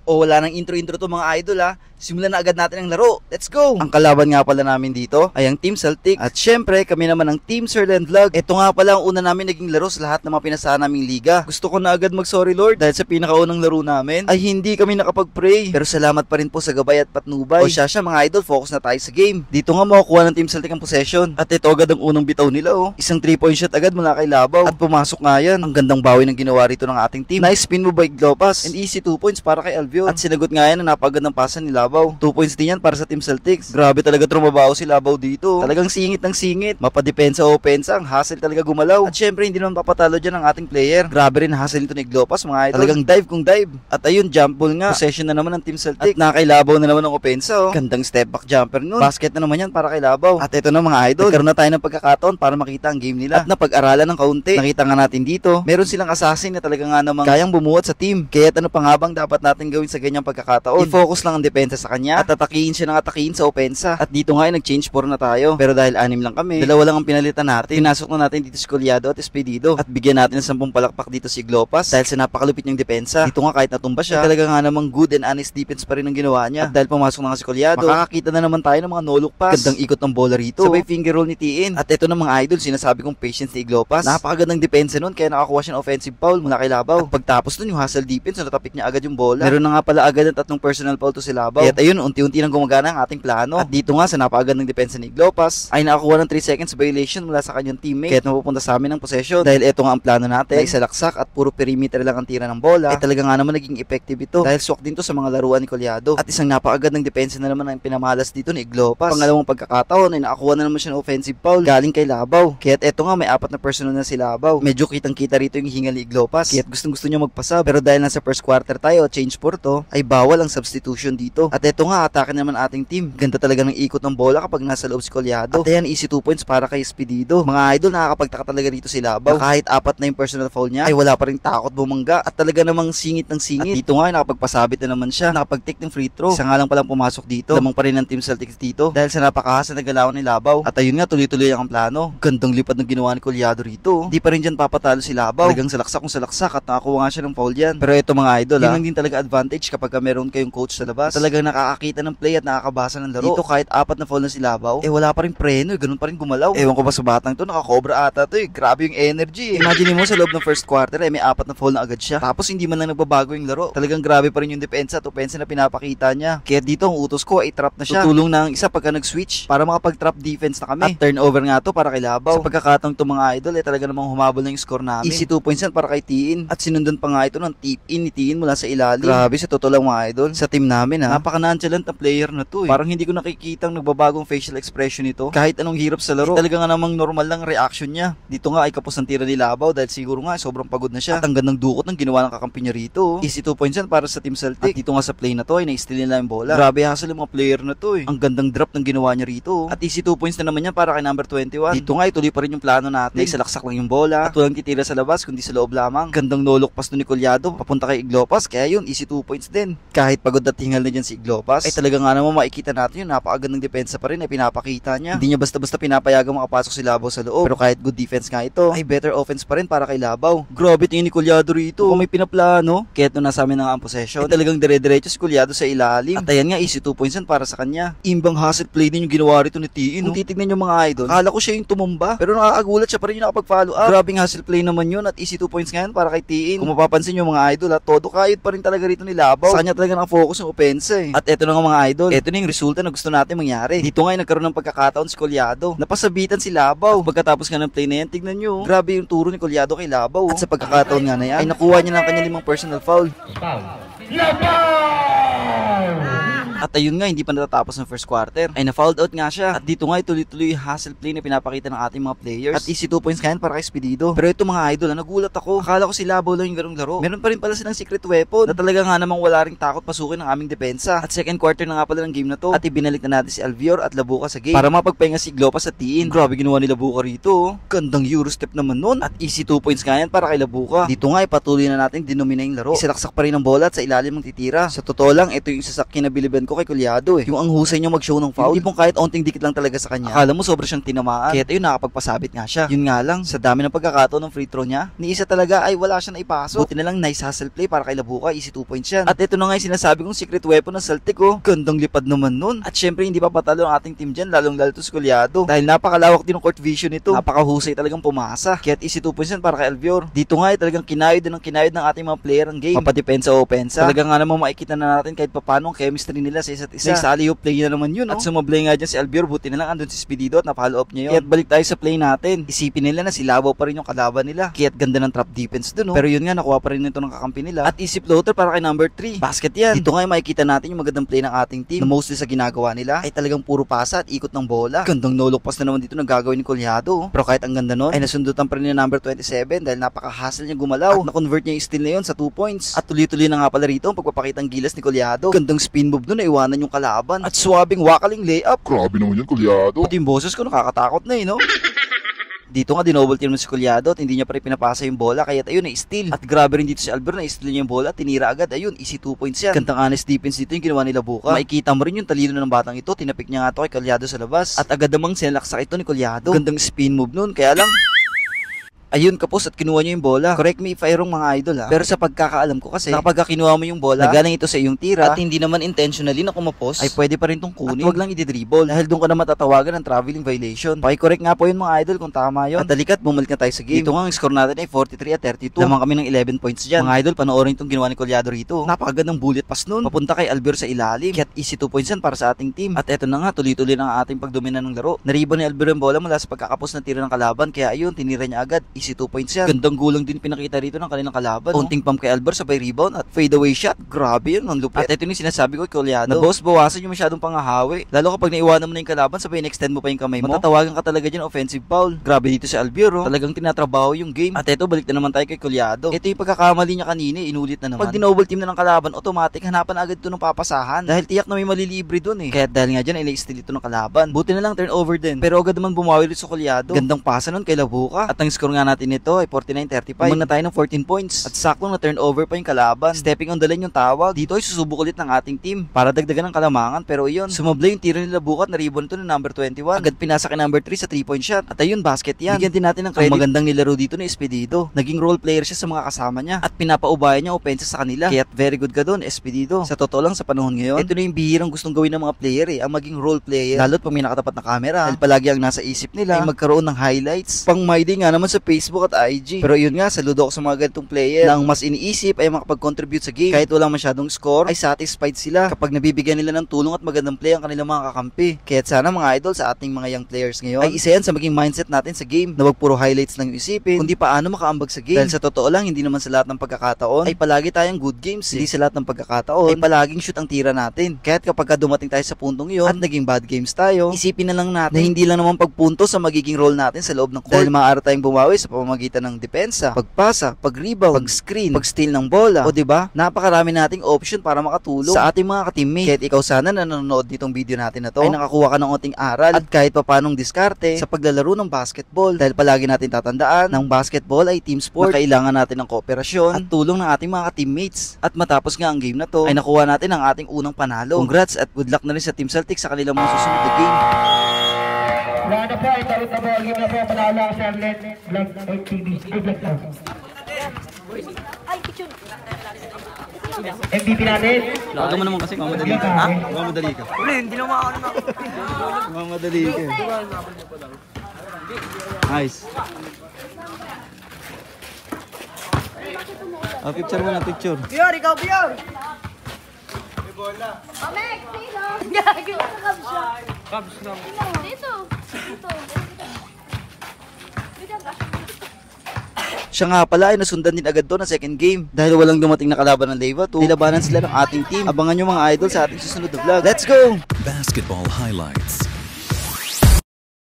O wala nang intro-intro to mga idol ha. Simulan na agad natin ang laro. Let's go! Ang kalaban nga pala namin dito ay ang Team Celtic. At syempre kami naman ang Team Sirland Vlog. Ito nga pala ang una namin naging laro sa lahat ng mga pinasahan naming liga. Gusto ko na agad mag-sorry Lord dahil sa pinakaunang laro namin ay hindi kami nakapag-pray. Pero salamat pa rin po sa gabay at patnubay. O siya mga idol, focus na tayo sa game. Dito nga makukuha ng Team Celtic ang possession. At ito agad ang unang bitaw nila oh. Isang 3-point shot agad mula kay Labaw. At pumasok nga yan. Ang gandang bawi ng ginawa rito ng ating team. Nice spin move by Glopas. And easy 2 points para kay Albion. At sinagot nga yan na napagandang pasan ni Labaw. 2 points din yan para sa Team Celtics. Grabe talaga trumabaho si Labaw dito. Talagang singit ng singit. Mapadepensa o opensa. Ang hustle talaga gumalaw. At syempre hindi naman papatalo dyan ang ating player. Grabe rin hustle nito ni Glopas mga idol. Talagang dive kung dive. At ayun, jump ball nga. Possession na naman ng Team Celtic. At nakailabaw na naman ng opensa oh. Gandang step back jumper nun. Basket na naman yan para kay Labaw. At ito na mga idol. Nagkaroon na tayo ng pagkakataon para makita ang game nila. At napag-aralan ng kaunti. Nakita nga natin dito. Meron silang assassin na talaga nga namang kayang bumuhat sa team. Kaya ano pa nga bang dapat natin gawin sa ganyang pagkakataon? I-focus lang ang depensa sa kanya at atakihin siya ng atakihin sa opensa. At dito nga ay nag-change 4 na tayo. Pero dahil 6 lang kami, 2 lang ang pinalitan natin. Pinasok na natin dito si Collado at Espedido. At bigyan natin ng 10 palakpak dito si Glopas dahil sa napakalupit niyang depensa. Dito nga kahit natumba siya, talaga nga namang good and honest defense pa rin ang ginawa niya. At dahil pumasok na nga si Collado, makakakita na naman tayo ng mga no-look pass. Gandang ikot ng bola rito. Sabay finger roll ni Tiin. At ito na mga idol, sinasabi kong patience ni Glopas. Napakagandang depensa nun kaya nakakuha siya ng offensive foul mula kay Labaw. At pagtapos nun yung hustle defense, natapik niya agad yung bola. Meron na nga pala agad ng 3 personal foul to si Labaw. Kaya ayun, unti-unti nang gumagana ang ating plano. At dito nga sa napakagandang depensa ni Glopas ay nakakuha ng 3 seconds violation mula sa kanyang teammate. Kaya napupunta sa amin ng possession. Dahil ito nga ang plano natin, na isalaksak at puro perimeter lang ang tira ng bola. Ay talaga nga naman naging effective ito. Dahil swak din to sa mga laruan ni Collado. At isang napakagandang depensa na naman ang pinamalas dito ni Glopas. Pangalawang pagkakataon ay nakakuha na naman siya ng offensive foul galing kay Labaw. Kaya eto nga may 4 na personal na si Labaw. Medyo kitang-kita rito yung hingal ni Glopas. Kaya gustong-gusto niya magpasab. Pero dahil nasa first quarter tayo, change for to, ay bawal ang substitution dito. At eto nga, atake naman ating team. Ganda talaga ng ikot ng bola kapag nasa loob si Collado. At ayan, easy 2 points para kay Espedido. Mga idol, nakakapagtaka talaga dito si Labaw. Na kahit 4 na yung personal foul niya, ay wala pa rin takot bumangga. At talaga namang singit ng singit. At dito nga, nakapagpasabit na naman siya. Nakapag-take ng free throw. Isa nga lang palang pumasok dito. Lamang pa rin ng Team Celtics dito. Dahil sa napakahasa na galawan ni Labaw. At ayun nga, tuloy-tuloy ang plano. Gandang lipad ng ginawa ni Collado rito. Di pa rin dyan papatalo si Labaw. Talagang salaksak kung salaksak at nakakuha nga siya ng foul dyan. Pero ito mga idol, yun lang din talaga advantage kapag meron kayong coach sa labas. Talagang nakakakita ng play at nakakabasa ng laro. Dito kahit 4 na foul na si Labaw, wala pa rin preno, ganun pa rin gumalaw. Ewan ko ba sa batang to, nakakobra ata to Grabe yung energy Imagine mo sa loob ng first quarter may 4 na foul na agad siya. Tapos hindi man lang nagbabago yung laro. Talagang grabe pa rin yung depensa at opensa na pinapakita niya. Kaya dito ang utos ko ay trap na siya. Tutulong na ang isa pagka nag-switch para makapag-trap defense na kami. At turnover nga to para kay Labaw. Sa pagkakataong to mga idol talaga namang humabol na yung score namin. Easy 2 points yan para kay Tiin. At sinundan pa nga ito ng tip-in ni Tiin mula sa ilalim. Grabe sa totoo lang mga idol. Sa team namin napaka-nonchalant na player na to Parang hindi ko nakikitang nagbabagong facial expression nito. Kahit anong hirap sa laro. Talaga nga namang normal lang reaction niya. Dito nga ay kapos ng tira ni Labaw dahil siguro nga sobrang pagod na siya. At ang gandang dukot ng ginawa ng kakampi niya rito. Easy 2 points yan para sa Team Celtic. At dito nga sa play na to ay na-steal nila yung bola. Grabe hustle yung mga player na to Ang gandang drop ng ginawa niya rito. At easy 2 points na naman yan para kay number 21. Dito nga ituloy pa rin yung plano natin. Isalaksak lang yung bola. At walang titira sa labas kundi sa loob lamang. Gandang no-look pass ni Collado papunta kay Iglopas. Kaya yun, easy 2 points din. Kahit pagod at hingal na dyan si Iglopas, ay talaga nga naman makikita natin yun. Napakagandang depensa pa rin ay pinapakita niya. Hindi niya basta-basta pinapayagang makapasok si Labaw sa loob. Pero kahit good defense nga ito, ay better offense pa rin para kay Labaw. Grabe tingin ni Collado rito. Kung may pinaplano, kaya ito nasa amin ang possession, ay talagang dire-diretso si Collado sa ilalim. At ayan nga, easy 2 points yan para sa kanya. Imbang hustle play din yung ginawa rito ni Tiin. Kung titignan yung mga idol, akala ko siya yung tumumba. Pero nakakagulat siya pa rin yung nakapag-follow up. Grabing hustle play naman yun at easy 2 points nga yan para kay Tiin. Kung mapapansin yung mga idol todo kayod pa rin talaga rito ni Labaw. Sa kanya talaga naka-focus yung opensa At eto na nga mga idol, eto na yung resulta na gusto natin mangyari. Dito nga ay nagkaroon ng pagkakataon si Collado. Napasabitan si Labaw. Pagkatapos nga ng play na yan, tignan nyo. Grabe yung turo ni Collado kay Labaw. At sa pagkakataon nga na yan, ay nakuha niya ng kanya 5 personal foul. At ayun nga, hindi pa natatapos ng first quarter. Ay na-fouled out nga siya. At dito nga, tuloy-tuloy yung hustle play na pinapakita ng ating mga players. At easy 2 points nga yan para kay Espedido. Pero ito mga idol, nagulat ako. Akala ko si Labaw lang yung ganung laro. Meron pa rin pala silang secret weapon na talaga nga namang wala ring takot pasukin ng aming depensa. At second quarter na nga pala ng game na to. At ibinalik na natin si Albior at Labuka sa game para mapagpahinga si Glopas at Tiin. Grabe ginawa ni Labuka rito. Gandang Euro step naman nun. At easy 2 points nga yan para kay Labuka. Dito nga, patuloy na natin dinomina yung laro. Isalaksak pa rin ang bola at sa ilalim ng titira. Sa totoo lang, ito yung isa sa kinabiliban ko ko kay Collado eh. Yung ang husay niya mag-show ng foul. Yung tipong kahit onting dikit lang talaga sa kanya. Akala mo sobra siyang tinamaan. Kaya ayun, nakapagpasabit nga siya. Yun nga lang, sa dami ng pagkakataon ng free throw niya, ni isa talaga ay wala siya na ipasok. Buti na lang nice hustle play para kay Labuka, easy 2 points yan. At ito na nga yung sinasabi kong secret weapon ng Celtic oh. Gandang lipad naman nun. At syempre hindi pa patalo ang ating team dyan, lalong lalo to si Collado. Dahil napakalawak din ng court vision nito. Napakahusay talagang pumasa. Kaya easy 2 points yan para kay Albior. Dito nga ay talagang kinayod ng ating mga player ang game. Mapadepensa o opensa. Talagang nga naman makikita na natin kahit paano ang chemistry nila sa isa't isa. Sa alley-oop play na naman yun. At sumablay nga dyan si Albior. Buti na lang andun si Speedido at napalo up niya yun. Kaya balik tayo sa play natin. Isipin nila na si Labaw pa rin yung kalaban nila. Kaya ganda ng trap defense dun. Pero yun nga, nakuha pa rin ito ng kakampi nila. At easy floater para kay number 3. Basket yan. Dito nga ay makikita natin yung magandang play ng ating team. Na mostly sa ginagawa nila ay talagang puro pasa at ikot ng bola. Gandang no-look pass na naman dito na gagawin ni Collado. Pero kahit ang ganda nun, ay nasundutan pa rin ni number 27 dahil napaka-hustle niya gumalaw. At na-convert niya yung steal na yun sa 2 points. At tuloy-tuloy na nga pala rito ang pagpapakitang gilas ni Collado. Gandang spin move nun na iwanan yung kalaban. At swabing wakaling layup. Grabe naman yun, Collado. Pati yung boses ko nakakatakot na eh, no? Dito nga dinoble team si Collado at hindi niya pa rin pinapasa yung bola kaya ayun na-steal. At grabe rin dito si Albert na-steal niya yung bola at tinira agad. Ayun, easy 2 points yan. Gandang honest defense dito yung ginawa nila Buka. Makikita mo rin yung talino ng batang ito. Tinapik niya nga ito kay Collado sa labas. At agad namang sinalaksak ito ni Collado. Gandang spin move nun kaya lang ayun, kapos at kinuha niya yung bola. Correct me if I wrong mga idol ha. Pero sa pagkakaalam ko kasi, kapag kinuha mo yung bola, nagaling ito sa iyong tira, at hindi naman intentionally na kumapos, ay pwede pa rin itong kunin. At wag lang i-dribble. Dahil doon ka na matatawagan ng traveling violation. Paki-correct nga po yun mga idol kung tama yun. At dalikat, bumalik na tayo sa game. Dito nga ang score natin ay 43 at 32. Lamang kami ng 11 points dyan. Mga idol, panoorin itong ginawa ni Collado rito. Napakagandang bullet pass nun. Papunta kay Albert sa ilalim. Kaya't easy 2 points yan para sa ating team. At eto na nga, tuloy-tuloy na ang ating pagdomina ng laro. Nariban ni Albert yung bola mula sa pagkakapos na tira ng kalaban. Kaya ayun, tinira niya agad. Easy 2 points yan. Gandang gulang din pinakita rito ng kanilang kalaban. Unting pump kay Albert, sabay rebound at fadeaway shot. Grabe yun, ang lupit. At ito yung sinasabi ko kay Collado. Na boss, bawasan yung masyadong pangahawi. Lalo kapag naiwanan mo na yung kalaban, sabay in-extend mo pa yung kamay mo. Matatawagan ka talaga dyan offensive foul. Grabe dito si Albior, talagang tinatrabaho yung game. At ito, balik na naman tayo kay Collado. Ito yung pagkakamali niya kanina, inulit na naman. Pag dinoble team na ng kalaban, automatic hanapan agad ito ng papasahan. Dahil tiyak na may malilibre dun eh. Kaya dahil nga dyan, i-steal ito ng kalaban. Buti na lang turnover din. Pero agad naman bumawi ulit sa Collado. Gandang pasa nun kay Labuka. At ang score nga natin nito ay 49-35. Tayo ng 14 points at saktong na turnover pa yung kalaban. Stepping on the line yung tawag. Dito ay susubok ulit ng ating team para dagdagan ng kalamangan pero yun, sumablay yung tiro nila Bukat na rebound ito ng number 21. Agad pinasa kay number 3 sa 3-point shot. At ayun, basket yan. Bigyan din natin ng credit. Ang magandang nilaro dito ni Espedido. Naging role player siya sa mga kasama niya at pinapaubayan niya opensa sa kanila. Kaya very good ka doon, Espedido. Sa totoo lang sa panahon ngayon, ito na yung bihirang gustong gawin ng mga player eh, ang maging role player. Lalo't pag may nakatapat na camera. Dahil palagi ang nasa isip nila ay magkaroon ng highlights. Pang my day nga naman sa Facebook at IG. Pero yun nga, saludo ako sa mga ganitong player na ang mas iniisip ay makapag-contribute sa game. Kahit walang masyadong score, ay satisfied sila kapag nabibigyan nila ng tulong at magandang play ang kanilang mga kakampi. Kaya sana mga idol sa ating mga young players ngayon, ay isa yan sa maging mindset natin sa game na wag puro highlights lang yung isipin, kundi paano makaambag sa game. Dahil sa totoo lang, hindi naman sa lahat ng pagkakataon ay palagi tayong good games. Hindi sa lahat ng pagkakataon ay palaging shoot ang tira natin. Kaya't kapag dumating tayo sa puntong yun at naging bad games tayo, isipin na lang natin na hindi lang naman pagpunto sa magiging role natin sa loob ng court. Dahil maaari tayong bumawi sa pamamagitan ng depensa, pagpasa, pag-rebound, pag-screen, pag-steal ng bola. O diba? Napakarami nating option para makatulong sa ating mga ka-teammate. Kahit ikaw sana na nanonood nitong video natin na to, ay nakakuha ka ng onting aral at kahit papanong diskarte sa paglalaro ng basketball. Dahil palagi natin tatandaan, ng basketball ay team sport na kailangan natin ng kooperasyon at tulong ng ating mga ka-teammates. At matapos nga ang game na to, ay nakuha natin ang ating unang panalo. Congrats at good luck na rin sa Team Celtic sa kanilang mga susunod na game. Wala na po, italit na po, game na po, panalo ang Charlotte Vlog TV. Good luck po. MVP natin. Laga mo naman kasi, mamadali ka. Ha? Mamadali ka. Hindi naman ako na. Mamadali ka. Nice. Picture mo na, picture. Bior, ikaw, Bior! Omek, sino? Gagi, Cubs siya. Cubs lang. Dito. Dito. Siya nga pala ay nasundan din agad doon ang second game dahil walang dumating na kalaban ng Leyva 2. Nilabanan sila ng ating team. Abangan nyo mga idol sa ating susunod na vlog. Let's go! Basketball highlights.